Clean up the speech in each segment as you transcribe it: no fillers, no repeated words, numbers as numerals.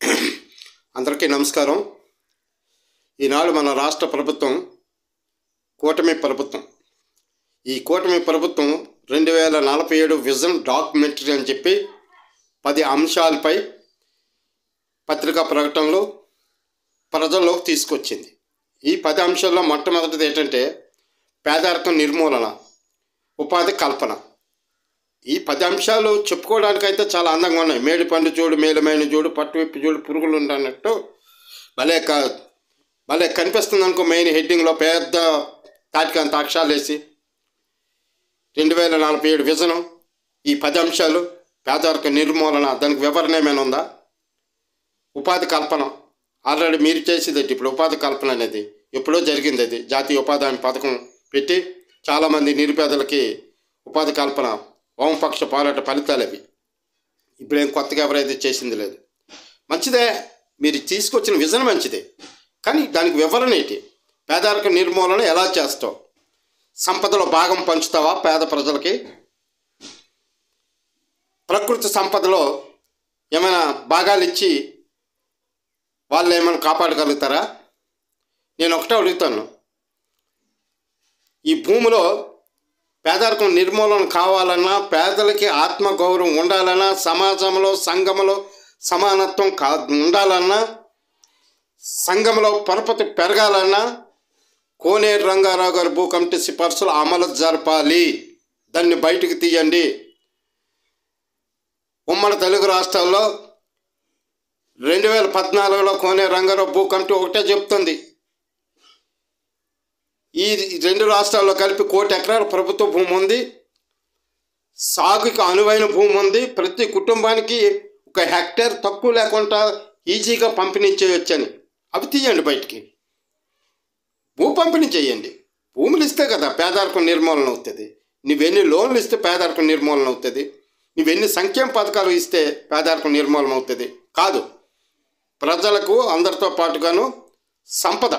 అందరికీ నమస్కారం. ఈనాడు మన రాష్ట్ర ప్రభుత్వం కూటమి ప్రభుత్వం. ఈ కూటమి ప్రభుత్వం 2047 విజన్ డాక్యుమెంటరీ అని చెప్పి 10 అంశాలపై పత్రికా ప్రకటనలు ప్రజల్లోకి తీసుకొచ్చింది. ఈ 10 అంశాల్లో మొట్టమొదటిది ఏంటంటే పేదరికం నిర్మూలన, ఉపాధి కల్పన. ఈ 10 అంశాలు చెప్పుకోవడానికైతే చాలా అందంగా ఉన్నాయి. మేడి పండు చూడు, మేలమైన చూడు, పట్టు విప్పి చూడు, పురుగులు ఉండన్నట్టు భలే కనిపిస్తుంది అనుకో. మెయిన్ హెడ్డింగ్లో పెద్ద తాటికంత అక్షరాలు వేసి 2047 విజను, ఈ 10 అంశాలు, పేదరిక నిర్మూలన, దానికి వివరణ ఏమైనా ఉందా? ఉపాధి కల్పన ఆల్రెడీ మీరు చేసేది. ఇప్పుడు ఉపాధి కల్పన అనేది ఎప్పుడో జరిగింది. అది జాతీయ ఉపాధి హామీ పథకం పెట్టి చాలామంది నిరుపేదలకి ఉపాధి కల్పన, వామపక్ష పోరాట ఫలితాలు అవి. ఇప్పుడేం కొత్తగా ఎవరైతే చేసింది లేదు. మంచిదే, మీరు తీసుకొచ్చిన విజన్ మంచిదే, కానీ దానికి వివరణ ఏంటి? పేదరిక నిర్మూలన ఎలా చేస్తావు? సంపదలో భాగం పంచుతావా పేద ప్రజలకి? ప్రకృతి సంపదలో ఏమైనా భాగాలు ఇచ్చి వాళ్ళు ఏమైనా కాపాడగలుగుతారా? నేను ఒకటే అడుగుతాను, ఈ భూమిలో పేదరికం నిర్మూలన కావాలన్నా, పేదలకి ఆత్మగౌరవం ఉండాలన్నా, సమాజంలో సంఘంలో సమానత్వం ఉండాలన్నా, సంఘంలో పరపతి పెరగాలన్నా కోనేరు రంగారావు గారి భూ కమిటీ సిఫార్సులు అమలు జరపాలి. దాన్ని బయటకు తీయండి. ఉమ్మడి తెలుగు రాష్ట్రాల్లో 2014లో కోనేరు రంగారావు భూ కమిటీ ఒకటే చెప్తుంది, ఈ 2 రాష్ట్రాల్లో కలిపి 1 కోటి ఎకరాల ప్రభుత్వ భూమి ఉంది, సాగుకి అనువైన భూమి ఉంది, ప్రతి కుటుంబానికి 1 హెక్టేర్ తక్కువ లేకుండా ఈజీగా పంపిణీ చేయొచ్చని. అవి తీయండి బయటికి, భూ పంపిణీ చేయండి. భూములు ఇస్తే కదా పేదరికం నిర్మూలన అవుతుంది. నువ్వెన్ని లోన్లు ఇస్తే పేదరికం నిర్మూలన అవుతుంది? నువ్వెన్ని సంక్షేమ పథకాలు ఇస్తే పేదరికం నిర్మూలన అవుతుంది? కాదు, ప్రజలకు అందరితో పాటుగాను సంపద,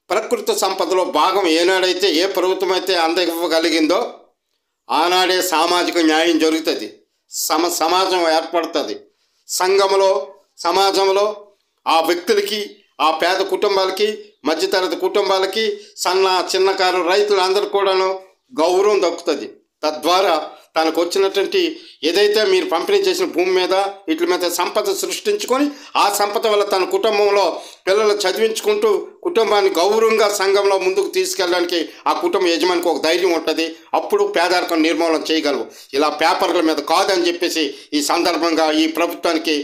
ప్రకృతి సంపదలో భాగం ఏనాడైతే ఏ ప్రభుత్వం అయితే అందివ్వగలిగిందో ఆనాడే సామాజిక న్యాయం జరుగుతుంది, సమాజం ఏర్పడుతుంది. సంఘంలో సమాజంలో ఆ వ్యక్తులకి, ఆ పేద కుటుంబాలకి, మధ్యతరగతి కుటుంబాలకి, చిన్నకారు రైతులందరూ కూడాను గౌరవం దక్కుతుంది. తద్వారా తనకు వచ్చినటువంటి ఏదైతే మీరు పంపిణీ చేసిన భూమి మీద వీటి మీద సంపద సృష్టించుకొని, ఆ సంపద వల్ల తన కుటుంబంలో పిల్లలు చదివించుకుంటూ కుటుంబాన్ని గౌరవంగా సంఘంలో ముందుకు తీసుకెళ్ళడానికి ఆ కుటుంబ యజమానికి ఒక ధైర్యం ఉంటుంది. అప్పుడు పేదరికం నిర్మూలన చేయగలవు. ఇలా పేపర్ల మీద కాదని చెప్పేసి ఈ సందర్భంగా ఈ ప్రభుత్వానికి